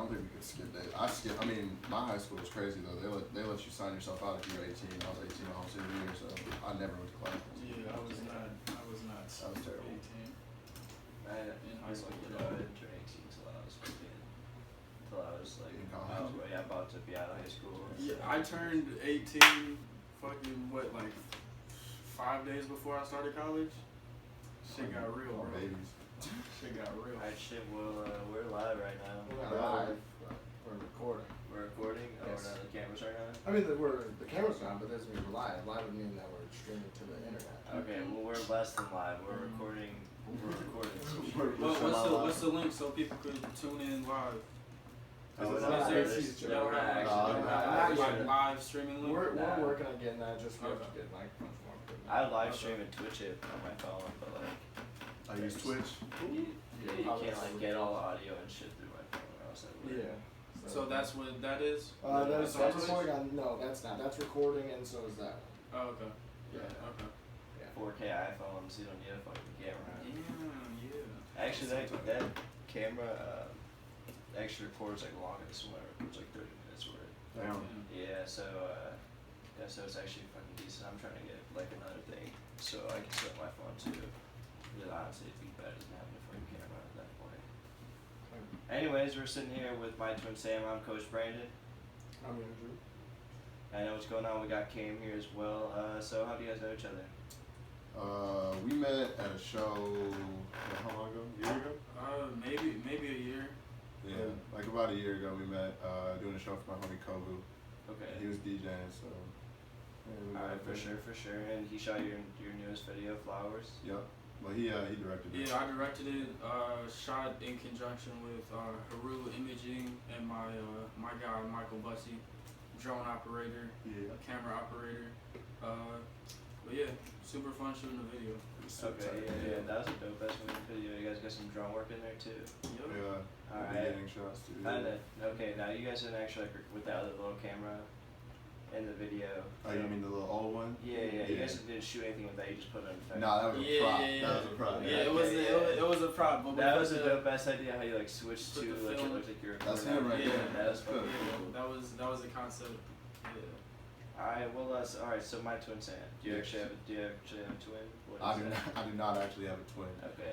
don't think we could skip that. I mean, my high school was crazy though. They let you sign yourself out if you were 18. I was 18 my whole senior year, so I never went to class. Yeah, I was not. That was terrible. 18. In high school, I didn't turn 18 until I was like, in college. about to be out of high school. Yeah, I turned 18. Fucking what, like 5 days before I started college. Shit got real, bro. Babies. Shit got real. Alright, shit. Well, we're live right now. We're not live. We're recording. We're recording. Oh, Yes. we're not on the cameras right now. I mean, the camera's on, but doesn't mean we're live. Live would mean that we're streaming to the internet. Okay, well we're less than live. We're recording. We're recording. What's the link so people could tune in live? Oh, Is no, it- there's- y'all no, have actually, like live streaming link? We're Nah. working on getting that. Just we have to Okay. get microphones more. I live stream and Twitch it on my phone, but like I use Twitch. you can't like get all the audio and shit through my phone or else that would. Yeah. So that's what that is? That's on recording on. No, that's not. That's recording, and so is that. Oh, okay. Yeah. Okay. Yeah. 4K iPhones, you don't need a fucking camera. Yeah. Actually, that camera actually records like longer than this one. It records like 30 minutes worth. Damn. Yeah, so it's actually fucking decent. I'm trying to get like another thing so I can set my phone too. Because honestly, it'd be better than having a fucking camera at that point. Anyways, we're sitting here with my twin Sam. I'm Coach Brandon. I'm Andrew. I know what's going on. We got Cam here as well. So how do you guys know each other? We met at a show. How long ago? A year ago? Maybe a year. Yeah, like about a year ago we met doing a show for my homie Kovu. Okay. He was DJing, so. Yeah, we Alright, met for there. sure. And he shot your newest video, Flowers. Yep. Well, he directed it. Yeah, I directed it. Shot in conjunction with Haru Imaging and my guy Michael Bussey, drone operator, Yeah. camera operator. But yeah, super fun shooting the video. Okay, yeah, that was a dope ass video. You guys got some drone work in there too. Yep. Yeah. Alright. Getting shots too. Okay, now you guys didn't actually like with the other little camera in the video. Oh, you mean the little old one? Yeah. You guys didn't shoot anything with that. You just put it on the No, that was a prop. Yeah. That was a prop. Yeah, it was a prop. But That was a dope ass idea. How you like switched Put to the like it film- looked like you're. That's him right Yeah. there. That was Good. fucking cool. that was the concept. Yeah. Alright, well, alright. So my twin Sam. Do you actually have a twin? What I is do that? not. I do not actually have a twin. Okay.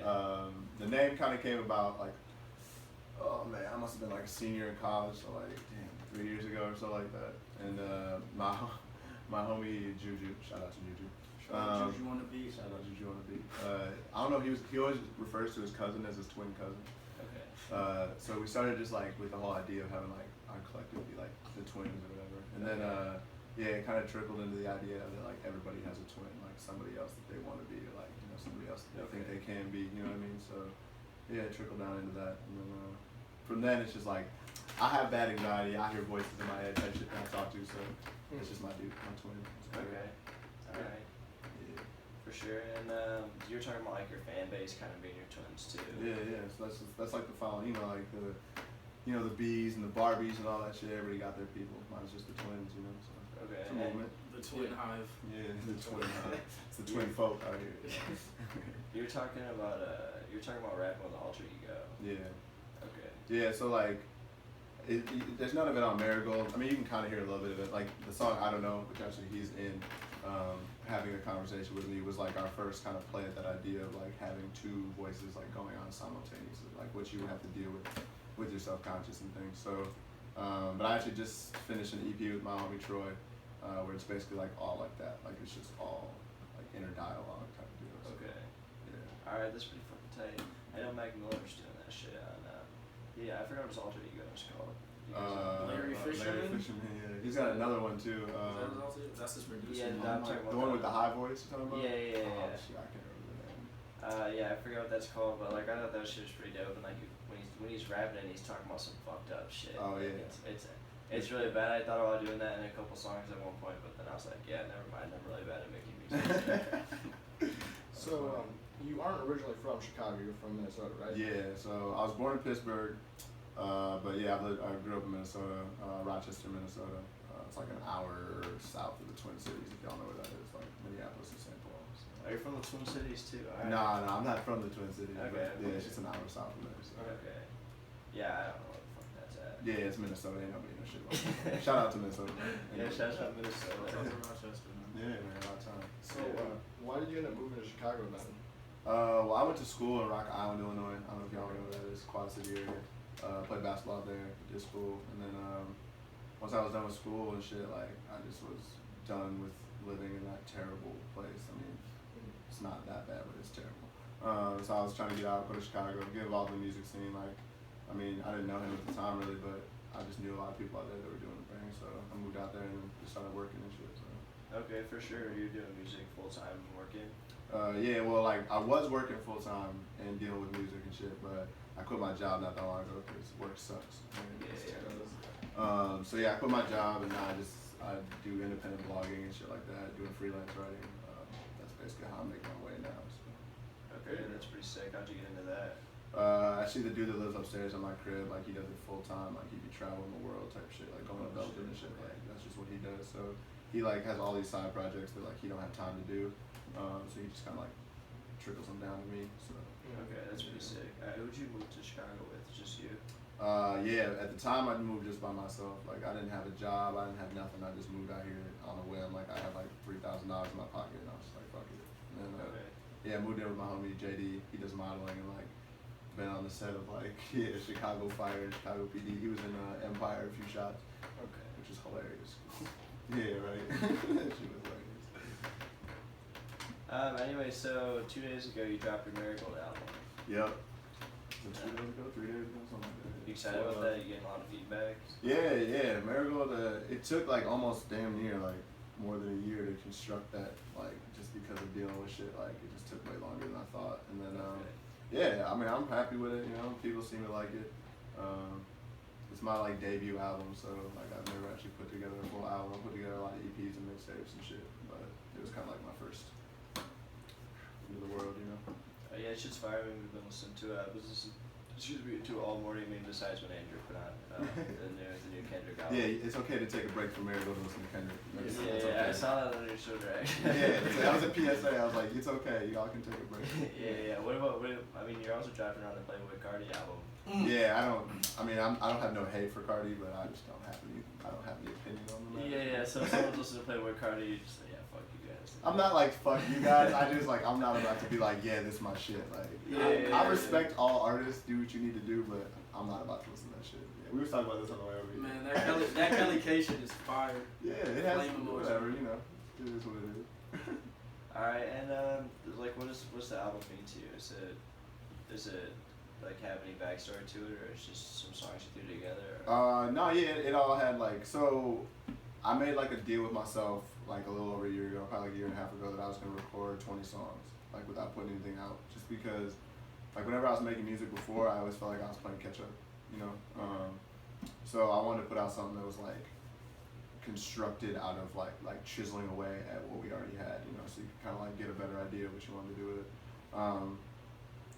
The name kind of came about like, oh man, I must have been like a senior in college, so like, damn, 3 years ago or so like that. And my homie Juju, shout out to Juju. You want to be? Shout out Juju on the beat. I don't know. He always refers to his cousin as his twin cousin. Okay. So we started just like with the whole idea of having like our collective be like the twins or whatever. And then yeah, it kind of trickled into the idea that like everybody has a twin, like somebody else that they want to be, or like somebody else that they think they can be. You know what I mean? So yeah, it trickled down into that. And then from then it's just like I have bad anxiety. I hear voices in my head type shit that I talk to. So it's just my dude, my twin. Okay. Alright. Yeah. For sure. And you're talking about like your fan base kind of being your twins too. Yeah. So that's like the following. You know, like the bees and the Barbies and all that shit. Everybody got their people. Mine's just the twins. You know. So Okay. it's a movement. The twin hive. Yeah, the twin. It's the twin folk out here. You're talking about rapping with alter ego. Yeah. Okay. Yeah. So like, there's none of it on Marigold. I mean, you can kind of hear a little bit of it. Like the song "I Don't Know," which actually he's in, having a conversation with me was like our first kind of play at that idea of like having two voices like going on simultaneously, like what you would have to deal with your self-conscious and things. So, but I actually just finished an EP with my homie Troy, where it's basically like all like that. Like it's just all like inner dialogue type of deal. So, Okay. yeah. Alright, that's pretty fucking tight. I know Mac Miller's doing that shit on yeah, I forgot what his alter ego is called. Larry Fisherman? Larry Fisherman, yeah. He's got another one too. That's his producer. Yeah, I'm talking about the one with the high voice you're talking about? Yeah. Oh, shit, I can't remember the name. Yeah, I forgot what that's called, but like I thought that shit was pretty dope. And like when he's rapping and he's talking about some fucked up shit. Oh, like, yeah. It's really bad. I thought about doing that in a couple songs at one point, but then I was like, yeah, never mind. I'm really bad at making music. So you aren't originally from Chicago. You're from Minnesota, right? Yeah. So I was born in Pittsburgh, but yeah, I grew up in Minnesota, Rochester, Minnesota. It's like an hour south of the Twin Cities, if y'all know where that is, like Minneapolis and St. Paul. So. Are you from the Twin Cities too? All right. No, I'm not from the Twin Cities. Okay. But yeah, it's just an hour south of there. So. Okay. Yeah, I don't know what the fuck that's at. Yeah, it's Minnesota. Ain't nobody know shit about that. Shout out to Minnesota. Man. Yeah, shout out Minnesota. Shout out to Rochester, man. Yeah, man, a lot of time. So, why did you end up moving to Chicago then? Well, I went to school in Rock Island, Illinois. I don't know if y'all know where that is. Quad City area. Played basketball there. Did school, and then once I was done with school and shit, like I just was done with living in that terrible place. I mean, it's not that bad, but it's terrible. So I was trying to get out, go to Chicago, get involved in the music scene. Like, I mean, I didn't know him at the time really, but I just knew a lot of people out there that were doing the thing. So I moved out there and then just started working and shit. So. Okay, for sure. You're doing music full time and working. Yeah, well, like I was working full time and dealing with music and shit, but I quit my job not that long ago because work sucks. It's terrible. So yeah, I quit my job and now I do independent blogging and shit like that, doing freelance writing. That's basically how I make my way now. So. Okay, that's pretty sick. How'd you get into that? Actually, the dude that lives upstairs in my crib, like he does it full time. Like he be traveling the world type shit, like going to Belgium and shit. Like that's just what he does. So he like has all these side projects that like he don't have time to do. So he just kind of like trickles them down to me. So. Okay, that's pretty sick. Who'd you move to Chicago with? Just you? Yeah, at the time I moved just by myself. Like I didn't have a job, I didn't have nothing. I just moved out here on a whim. Like I had like $3,000 in my pocket, and I was just like, fuck it. And then, Okay. yeah, I moved in with my homie JD. He does modeling and like been on the set of like Chicago Fire, Chicago PD. He was in Empire a few shots, Okay. which is hilarious. Yeah, right. That shit was hilarious. Anyway, so 2 days ago you dropped your Marigold album. Yep. Was it 2 days ago, 3 days ago, something like that. You excited about that? You getting a lot of feedback? Yeah, Marigold, it took like almost damn near like more than a year to construct that, like just because of dealing with shit, like it just took way longer than I thought. And then, yeah, I mean, I'm happy with it, you know, people seem to like it. It's my like debut album, so like I've never actually put together a full album. I put together a lot of EPs and mixtapes and shit, but it was kind of like my first into the world, you know. Yeah, it's just fire. I mean, we've been listening to it. I was listening to it all morning. I mean, besides when Andrew put on the new Kendrick album. Yeah, it's okay to take a break from Marigold and listen to Kendrick. That's Yeah, okay. I saw that on your shoulder actually. Yeah, that was a PSA. I was like, it's okay, y'all can take a break. Yeah. What about? I mean, you're also driving around the Playboy Cardi album. Yeah, I don't have no hate for Cardi, but I just don't have any opinion on them. Yeah. So if someone's listening to Playboy Cardi, you just say, yeah, fuck you guys. I'm not like fuck you guys. I just like I'm not about to be like this is my shit. Like I respect all artists, do what you need to do, but I'm not about to listen to that shit. Yeah, we was talking about this on the way over here. Man, that Kelly K shit is fire. Yeah, it has Flame emoji. whatever, you know. It is what it is. All right, and like, what's the album mean to you? Is it like have any backstory to it, or it's just some songs you threw together? Or? No, yeah, it all had like so. I made like a deal with myself like a little over a year ago, probably like a year and a half ago, that I was gonna record 20 songs like without putting anything out, just because like whenever I was making music before, I always felt like I was playing catch up, you know. So I wanted to put out something that was like constructed out of like chiseling away at what we already had, you know, so you could kind of like get a better idea of what you wanted to do with it.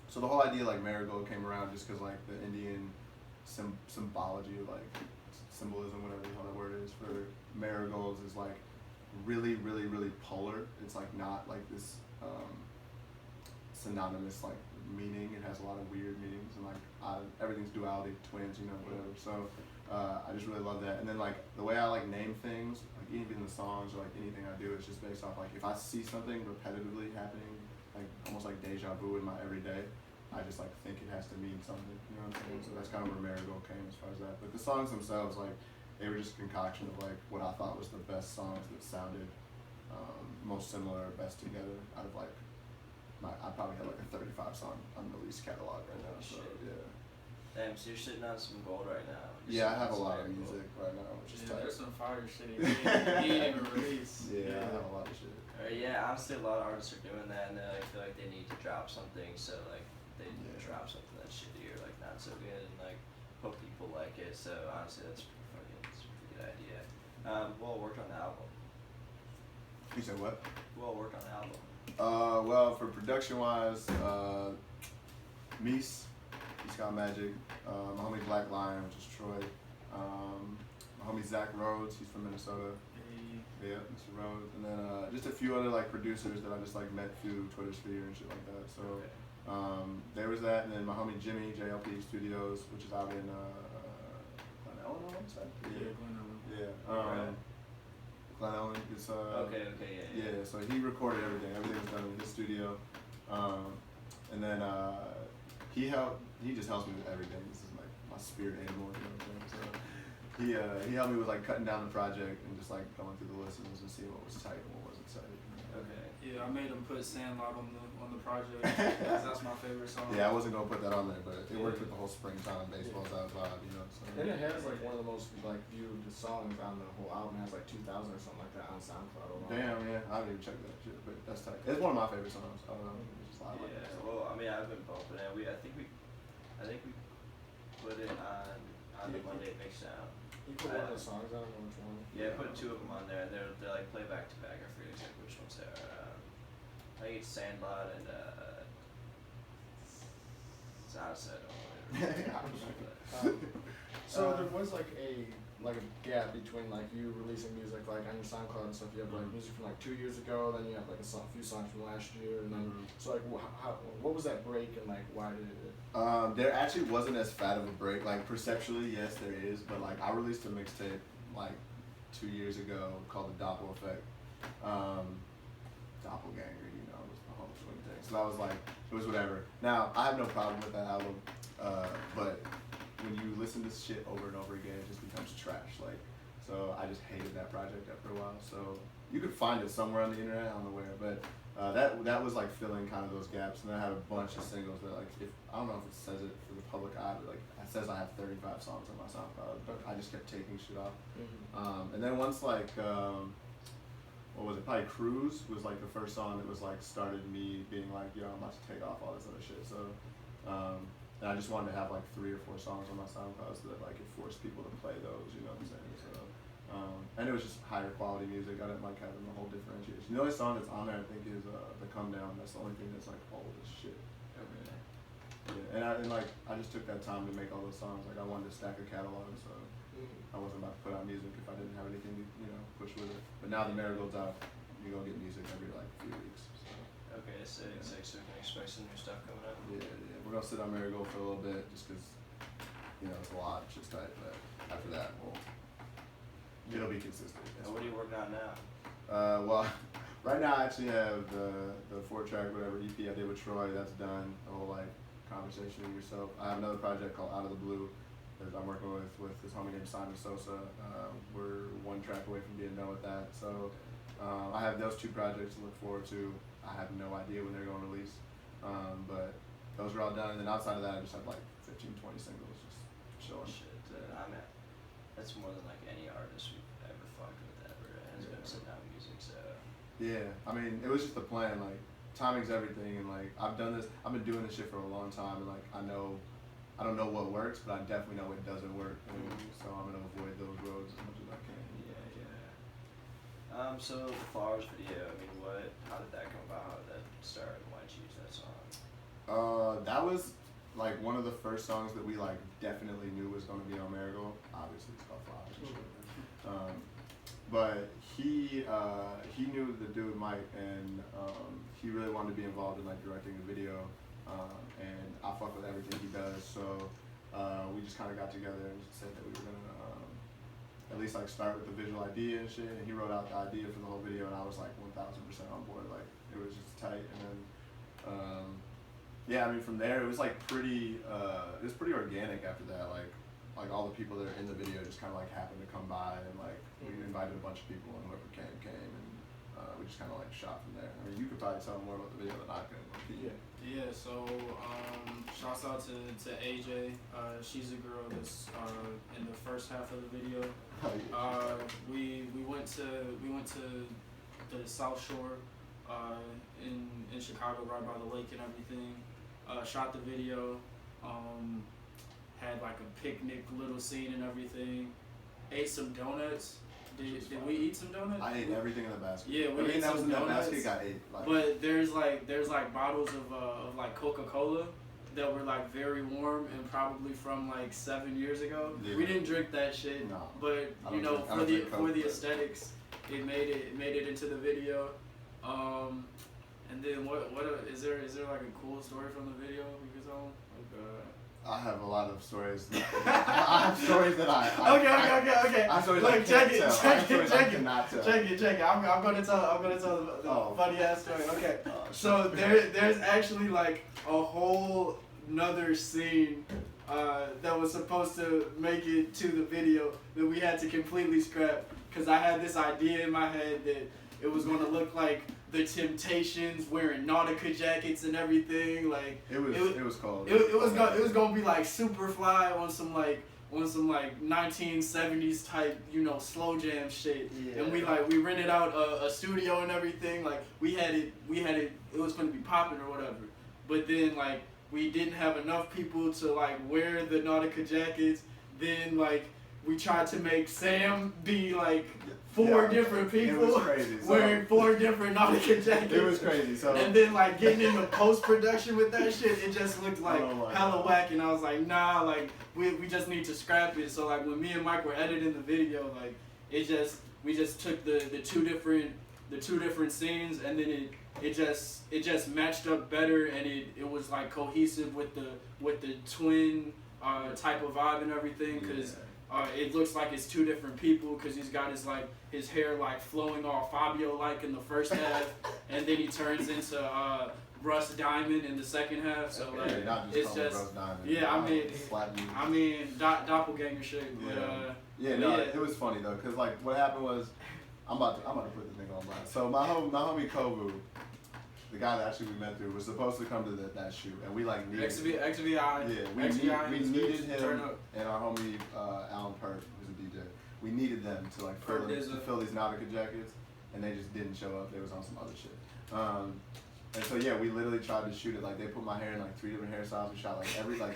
So the whole idea like Marigold came around just because like the Indian symbology, like symbolism, whatever the hell that word is for marigolds, is like really, really, really polar. It's like not like this synonymous like meaning. It has a lot of weird meanings and like everything's duality, twins, you know, whatever. So I just really love that. And then like the way I like name things, like even the songs or like anything I do, it's just based off like if I see something repetitively happening, like almost like deja vu in my everyday, I just like think it has to mean something, you know what I'm saying? So that's kind of where Marigold came as far as that. But the songs themselves, like they were just a concoction of like what I thought was the best songs that sounded most similar, best together out of like I probably have like a 35 song unreleased catalog right now. So yeah. Damn, so you're sitting on some gold right now. Yeah, I have a lot of music right now, which is tight. There's some fire shit you ain't even released. Yeah, I have a lot of shit. Yeah, honestly, a lot of artists are doing that, and they feel like they need to drop something, so like they drop something that's shitty or like not so good, and like hope people like it. So honestly, that's pretty pretty good idea. Who all worked on the album? You said what? Who all worked on the album? Well, for production wise, Meese, he's got Magic, my homie Black Lion, which is Troy, my homie Zach Rhodes, he's from Minnesota. Yeah, Mr. Rhodes, and then just a few other like producers that I just like met through Twitter sphere and shit like that. So there was that, and then my homie Jimmy, JLP Studios, which is out in Ellen on one side? Yeah, Glenn Allen. Yeah. Right. Glenn Ellen is Okay, yeah. yeah, so he recorded everything. Everything was done in his studio. And then he just helps me with everything. This is like my spirit animal, you know what I'm saying? So he helped me with like cutting down the project and just like going through the listens and seeing what was tight and what wasn't tight. Okay. Yeah, I made him put Sandlot on the project because that's my favorite song. Yeah, I wasn't gonna put that on there, but it worked with the whole springtime baseball's out vibe, you know. So. And it has like one of the most like viewed songs on the whole album. It has like 2,000 or something like that on SoundCloud alone. Damn, yeah, I haven't even checked that shit, but that's tight. It's one of my favorite songs. I don't know, it's just I like it. Yeah, well, I mean, I've been bumping it. I think we put it on the Monday Mix Sound. You put one of the songs on, or which one? Yeah, I put 2 of them on there. They're like play back to back. I forget exactly which ones they are. I think it's Sandlot and Zaza. So there was like a gap between like you releasing music like on your SoundCloud and stuff. You have like music from like 2 years ago, then you have like a few songs from last year, and then so like what was that break and like why did it? There actually wasn't as fat of a break. Like perceptually, yes, there is, but like I released a mixtape like 2 years ago called The Doppel Effect. Doppelganger, you know, was the whole swing thing. So that was like, it was whatever. Now, I have no problem with that album, but when you listen to shit over and over again, it just becomes trash. Like, so I just hated that project after a while. So you could find it somewhere on the internet, I don't know where, but that was like filling kind of those gaps. And then I had a bunch of singles that like, I don't know if it says it for the public eye, but like it says I have 35 songs on my SoundCloud, but I just kept taking shit off. And then once like, what was it? Probably Cruise was like the first song that was like started me being like, yo, I'm about to take off all this other shit. So, and I just wanted to have like 3 or 4 songs on my SoundCloud so that like it forced people to play those, you know what I'm saying? So, and it was just higher quality music. I didn't like having the whole differentiation. The only song that's on there I think is The Come Down. That's the only thing that's like old as shit. Okay. Yeah, and I just took that time to make all those songs. Like I wanted to stack a catalog, so I wasn't about to put out music if I didn't have anything to, you know, push with it. But now the Marigold's out, you go get music every like few weeks. So. Okay, so we can expect some new stuff coming up. Yeah, we're gonna sit on Marigold for a little bit just because, you know, it's a lot, it's just tight. But after that, it'll be consistent. And what are you working on now? Well, right now I actually have the 4-track whatever EP I did with Troy. That's done. The whole like conversation with yourself. I have another project called Out of the Blue that I'm working with this homie named Simon Sosa. We're 1 track away from being done with that. So I have those 2 projects to look forward to. I have no idea when they're going to release, but those are all done. And then outside of that, I just have like 15, 20 singles just showing. Shit, that's more than like any artist we've ever fucked with ever. Has been sitting out music, so. Yeah, I mean, it was just the plan. Like timing's everything, and like I've been doing this shit for a long time, and like I don't know what works, but I definitely know it doesn't work, and so I'm gonna avoid those roads as much as I can. Yeah. So the Flowers video, I mean, how did that come about? How did that start? And why'd you use that song? That was like one of the first songs that we like definitely knew was gonna be on Marigold. Obviously, it's called Flowers and shit. But he knew the dude Mike, and he really wanted to be involved in like directing the video. And I fuck with everything he does, so we just kind of got together and said that we were gonna at least like start with the visual idea and shit. And he wrote out the idea for the whole video, and I was like 1000% on board. Like it was just tight, and then yeah, I mean from there it was like pretty organic after that. Like all the people that are in the video just kind of like happened to come by, and like we invited a bunch of people, and whoever came, and we just kind of like shot from there. I mean, you could probably tell more about the video than I could. Yeah, so shouts out to AJ. She's a girl that's in the first half of the video. We went to the South Shore in Chicago, right by the lake and everything. Shot the video. Had like a picnic little scene and everything. Ate some donuts. Did we eat some donuts? I ate everything in the basket. Yeah, we ate that was some in that donuts. basket got ate. Like, but there's like bottles of like Coca-Cola that were like very warm and probably from like 7 years ago. Yeah. We didn't drink that shit, no, but you know for the aesthetics, it made it into the video. And then what is there like a cool story from the video we could tell? Like I have a lot of stories. I have stories that I Okay. I have stories I can't check tell. I have stories I cannot tell. Check it. I'm gonna tell the funny ass story. Okay. So there's actually like a whole another scene that was supposed to make it to the video that we had to completely scrap because I had this idea in my head that it was gonna look like the Temptations wearing Nautica jackets and everything. Like it was cold. It was gonna be like Superfly on some 1970s type, slow jam shit. Yeah. And we rented out a studio and everything. Like we had it it was gonna be popping or whatever. But then like we didn't have enough people to like wear the Nautica jackets. Then like we tried to make Sam be like four different people it was crazy. wearing 4 different Nautica jackets. It was crazy. So and then like getting into post production with that shit, it just looked like hella whack. And I was like, nah, like we just need to scrap it. So like when me and Mike were editing the video, like we just took the two different scenes, and then it just matched up better, and it was like cohesive with the twin type of vibe and everything, because it looks like it's 2 different people, because he's got his hair like flowing all Fabio like in the first half, and then he turns into Russ Diamond in the second half. So like it's just I mean doppelganger shit. But, it was funny though, cause like what happened was I'm about to put the thing on blast. So my homie Kovu, the guy that actually we met through, was supposed to come to that shoot, and we like needed XVI. Yeah, we needed him and our homie Alan Perk, who's a DJ. We needed them to like fill these Nautica jackets, and they just didn't show up. They was on some other shit. And so yeah, we literally tried to shoot it. Like they put my hair in like 3 different hairstyles. We shot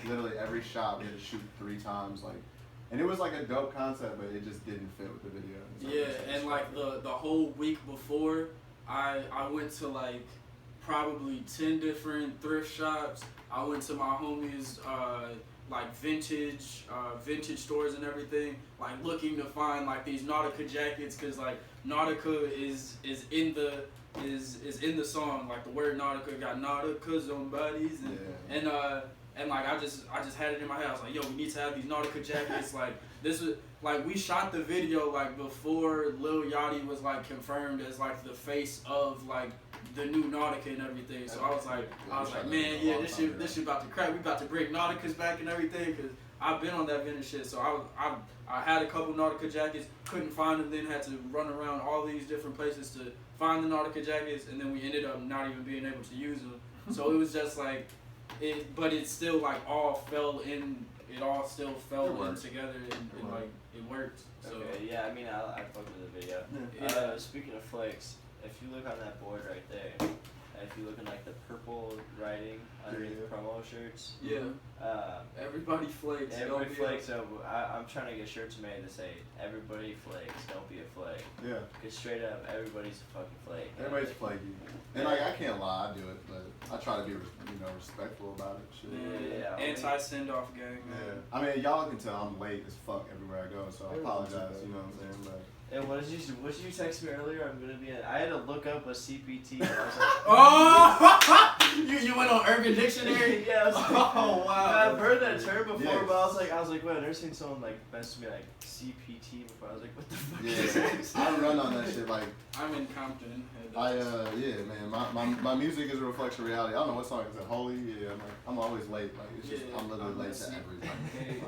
literally every shot we had to shoot 3 times. Like, and it was like a dope concept, but it just didn't fit with the video. Yeah, and like the whole week before, I went to like probably 10 different thrift shops. I went to my homies like vintage stores and everything, like looking to find like these Nautica jackets, because like Nautica is in the song. Like the word Nautica got Nauticas on bodies, and like I just had it in my head. I was like, yo, we need to have these Nautica jackets. Like this was like we shot the video like before Lil Yachty was like confirmed as like the face of like the new Nautica and everything. So I was like, man, yeah, this shit about to crack. We about to bring Nauticas back and everything, because I've been on that vintage shit. So I had a couple Nautica jackets, couldn't find them, then had to run around all these different places to find the Nautica jackets, and then we ended up not even being able to use them. So it was just like but it still like all fell in. It all still fell in together, and like it worked. So. Okay, yeah, I mean I fucked with the video. Yeah. Speaking of flex, if you look on that board right there, if you look in like the purple writing underneath the promo shirts, everybody flakes. Everybody flakes. So I'm trying to get shirts made to say everybody flakes, don't be a flake. Yeah. Cause straight up, everybody's a fucking flake. Everybody's flaky, and like I can't lie, I do it, but I try to be respectful about it. Shit. Yeah. Anti send off gang. Yeah. I mean, y'all can tell I'm late as fuck everywhere I go, so I apologize. You know what I'm saying, but. And what did you text me earlier? I'm gonna be. I had to look up a CPT. And I was like, oh, you went on Urban Dictionary. Yeah. I was like, oh wow. I've heard that term before, but I was like, wait, I've never seen someone like message me like CPT before. I was like, what the fuck is this? I run on that shit like. I'm in Compton. Man, my music is a reflection of reality. I don't know what song is it. Holy, yeah. I'm always late. Like it's just I'm literally late to everything.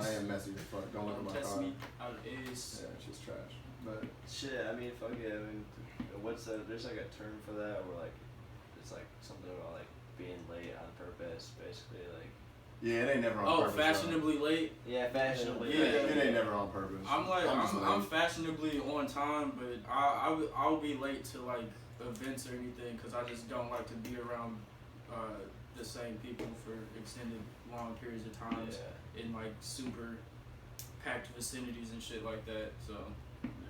I am messy as fuck. Don't look at my car. Me out of Ace. Yeah, it's just trash. But shit, I mean, fuck it. I mean, what's that? There's like a term for that, where like it's like something about like being late on purpose, basically. Like yeah, it ain't never on purpose. Oh, fashionably late. Yeah, fashionably. Yeah, late. It ain't never on purpose. I'm fashionably on time, but I'll be late to like events or anything, because I just don't like to be around the same people for extended long periods of time in like super packed vicinities and shit like that. So.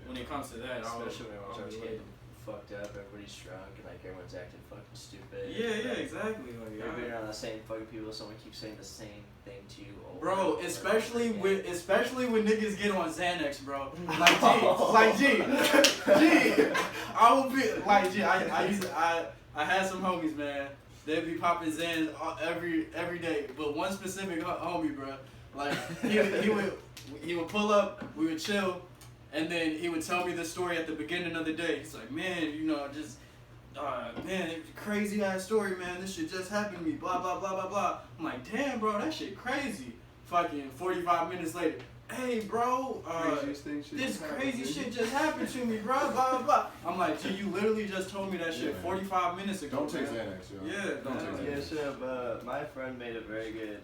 When it comes to that, especially when everyone's getting fucked up, everybody's drunk, and like everyone's acting fucking stupid. Yeah, exactly. Like you're being around the same fucking people, someone keeps saying the same thing to you. Bro, especially when niggas get on Xanax, bro. G, I will be like G. I had some homies, man. they'd be popping Zans every day. But one specific homie, bro, like he would pull up, we would chill, and then he would tell me the story at the beginning of the day. He's like, man, you know, just. Man, it's a crazy ass story, man. This shit just happened to me. Blah blah blah blah blah. I'm like, damn, bro, that shit crazy. Fucking 45 minutes later, hey, bro, this crazy shit just happened to me, bro. Blah blah blah. I'm like, dude, you literally just told me that shit 45 minutes ago. Don't take Xanax, yo. Yeah, don't take Xanax. Yeah, sure. My friend made a very good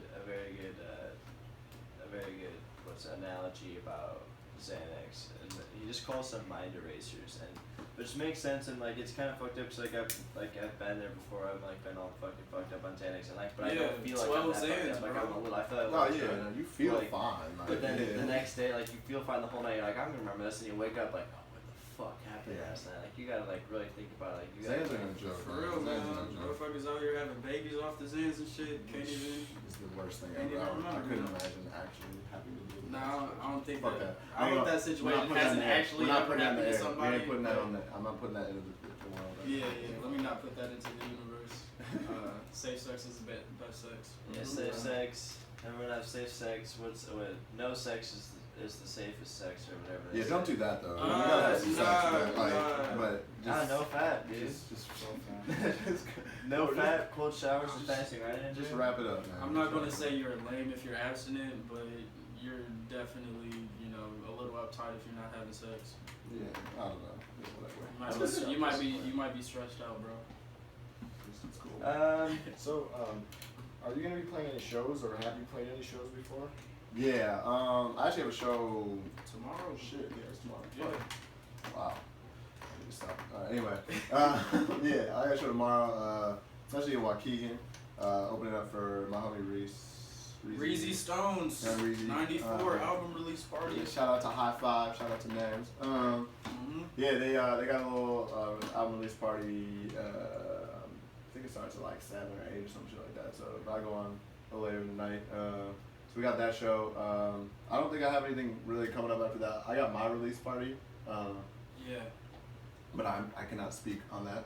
analogy about Xanax, and he just calls them mind erasers, and which makes sense, and like it's kind of fucked up because I've been there before. I've like been all fucking fucked up on Xanax, and like, but I don't feel like I'm that fucked up. Like I'm a little. I feel like you feel like, fine. Like, but then the next day, like you feel fine the whole night. You're like, I'm gonna remember this, and you wake up like, oh, what the fuck happened last night? Like you gotta like really think about it. Like you gotta. Xans ain't no joke. For real, man. Motherfuckers out here having babies off the Xans and shit. Can't even. It's the worst thing ever. I couldn't imagine actually having to do that. No, I don't think Fuck that. that. I hope that situation hasn't actually ever happened to somebody. We ain't putting that on that. I'm not putting that into the world. Yeah. Let me not put that into the universe. Safe sex is the best sex. Yeah, safe sex. Everyone have safe sex. No sex is the safest sex or whatever. Yeah, don't do that though. You gotta have some sex, but just no fat, dude. Just no fat, cold showers, and fasting, right? Just wrap it up, man. I'm not gonna say you're lame if you're abstinent, but you're definitely, you know, a little uptight if you're not having sex. Yeah, I don't know. Whatever. You might be stretched out, bro. It's cool. So, are you gonna be playing any shows, or have you played any shows before? Yeah, I actually have a show tomorrow. Shit, yeah, it's tomorrow. Yeah. Wow. I need to stop. Anyway, yeah, I got a show tomorrow. It's actually in Waukegan. Opening up for my homie Reezy Stones. Yeah, Reezy. 94 album release party. Yeah, shout out to High Five. Shout out to Nams. Yeah, they got a little album release party. I think it starts at like 7 or 8 or some shit like that. So I go on a little later in the night. So we got that show. I don't think I have anything really coming up after that. I got my release party. Yeah. But I cannot speak on that.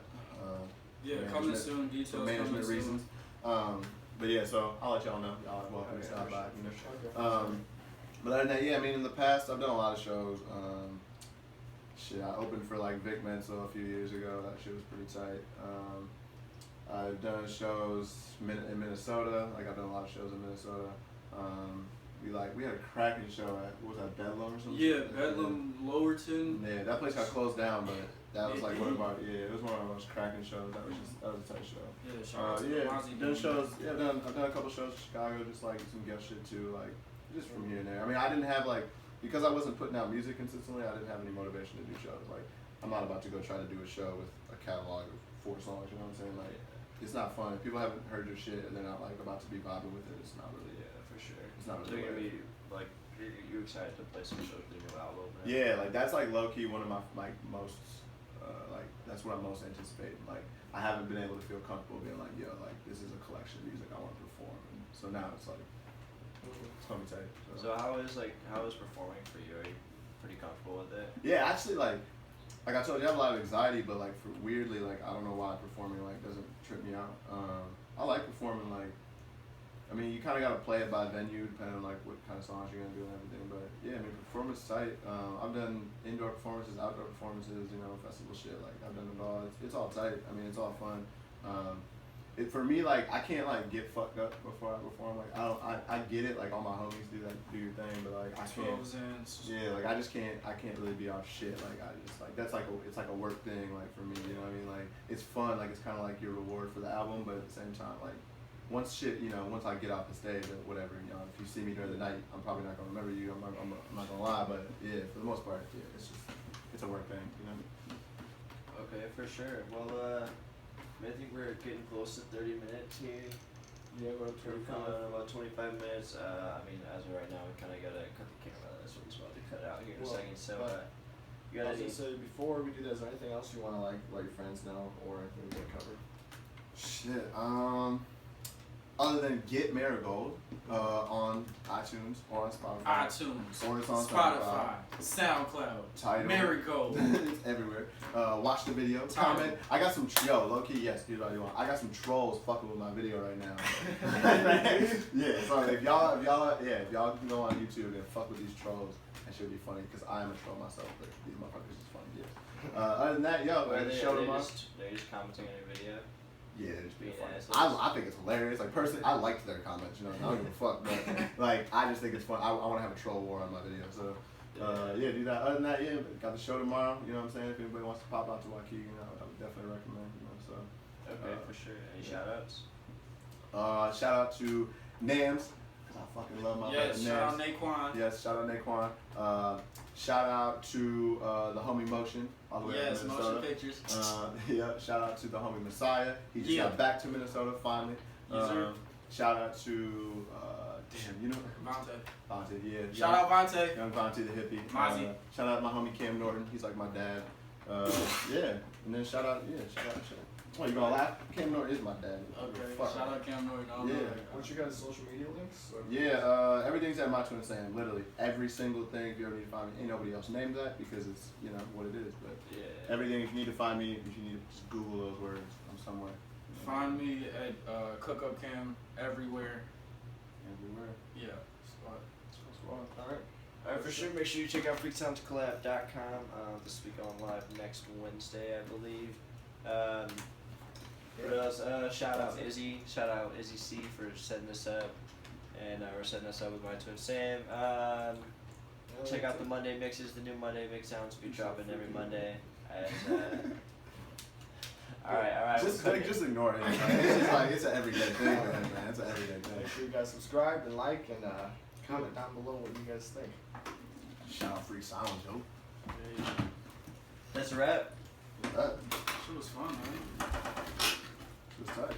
Yeah, coming soon. Details for management reasons. But yeah, so I'll let y'all know. Y'all are welcome to stop by. You know. But other than that, yeah, I mean, in the past, I've done a lot of shows. I opened for like Vic Mensa a few years ago. That shit was pretty tight. I've done shows in Minnesota. Like I've done a lot of shows in Minnesota. We had a cracking show at, what was that, Bedlam or something? Yeah, Bedlam, Lowerton. Yeah, that place got closed down, but that was like one of our, it was one of our most cracking shows. That was a tight show. Yeah, shout out to done shows. Yeah, I've done a couple shows in Chicago, just like some guest shit too, like just from here and there. I mean, I didn't have like, because I wasn't putting out music consistently, I didn't have any motivation to do shows. Like, I'm not about to go try to do a show with a catalog of 4 songs. You know what I'm saying? Like, it's not fun. If people haven't heard your shit and they're not like about to be vibing with it, it's not really. For sure. It's not So really. you're gonna be like, you excited to play some shows with your new album? Man? Yeah, like that's like low key one of my like most like that's what I'm most anticipating. Like I haven't been able to feel comfortable being like, yo, like this is a collection of music I want to perform. And so now it's like it's gonna be tight. So how is performing for you? Are you pretty comfortable with it? Yeah, actually like I told you, I have a lot of anxiety, but like weirdly like I don't know why performing like doesn't trip me out. I like performing like. I mean, you kind of got to play it by venue, depending on like what kind of songs you're gonna do and everything. But yeah, I mean, performance tight. I've done indoor performances, outdoor performances, you know, festival shit. Like I've done it all. It's all tight. I mean, it's all fun. For me, like I can't like get fucked up before I perform. Like I get it. Like all my homies do your thing, but like I can't. Yeah, like I just can't. I can't really be off shit. Like I just like it's like a work thing. Like for me, you know what I mean? Like it's fun. Like it's kind of like your reward for the album, but at the same time, like. Once I get off the stage or whatever, you know, if you see me during the night, I'm probably not gonna remember you. I'm not gonna lie, but yeah, for the most part, yeah, it's a work thing, you know. Okay, for sure. Well, I think we're getting close to 30 minutes here. Yeah, about 25 minutes. I mean, as of right now, we kind of gotta cut the camera. That's what we're about to cut out here in a second. So, you got to say before we do that, is there anything else you want to like let your friends know, or anything we get covered? Shit. Other than Get Marigold on iTunes iTunes or on Spotify. iTunes, Or it's on Spotify, SoundCloud, Tidal. Marigold. It's everywhere. Watch the video. Comment. I got some low key. Yes, here's what you want. I got some trolls fucking with my video right now. Yeah. So if y'all can go on YouTube and fuck with these trolls, that should be funny because I am a troll myself. But these motherfuckers is funny. Yes. Other than that, show them up. They're just commenting on your video. Yeah, they're just being funny. Yeah, I think it's hilarious. Like personally, I liked their comments. You know, I don't give a fuck. But like, I just think it's fun. I want to have a troll war on my video. So. Do that. Other than that, got the show tomorrow. You know what I'm saying? If anybody wants to pop out to Waikiki, I would definitely recommend. So. Okay, for sure. Any shout outs? Shout out to Nams, because I fucking love my brother Nams. Shout out Naquan. Yes, shout out Naquan. Shout out to the homie Motion, all the way up in Minnesota. Motion Pictures. Shout out to the homie Messiah. He just got back to Minnesota finally. Shout out to Vontae, yeah. Shout out Vontae. Young Vontae the hippie. Mozzie. Shout out my homie Cam Norton. He's like my dad. And then shout out. Oh, you gonna laugh? Cam Norton is my dad. Okay. Shout out Cam Norton. What's your guys' social media links? Everything's at My Twin Sam. Literally every single thing. If you ever need to find me, ain't nobody else named that because it's what it is. But everything. If you need to find me, if you need to just Google those words, I'm somewhere. Find me at Cook Up Cam everywhere. Yeah. Alright, for sure, make sure you check out FreakSoundsCollab.com. This will be going live next Wednesday, I believe. What else? Shout out Izzy C for setting this up. And we're setting this up with My Twin Sam. Check out the Monday mixes. The new Monday mix sounds will be dropping every Monday. Alright. Just ignore it. It's an everyday thing, man. It's an everyday thing. Make sure you guys subscribe and like and comment down below what you guys think. Shout out FreakSounds, yo. That's a wrap. That Shit was fun, man. was tight.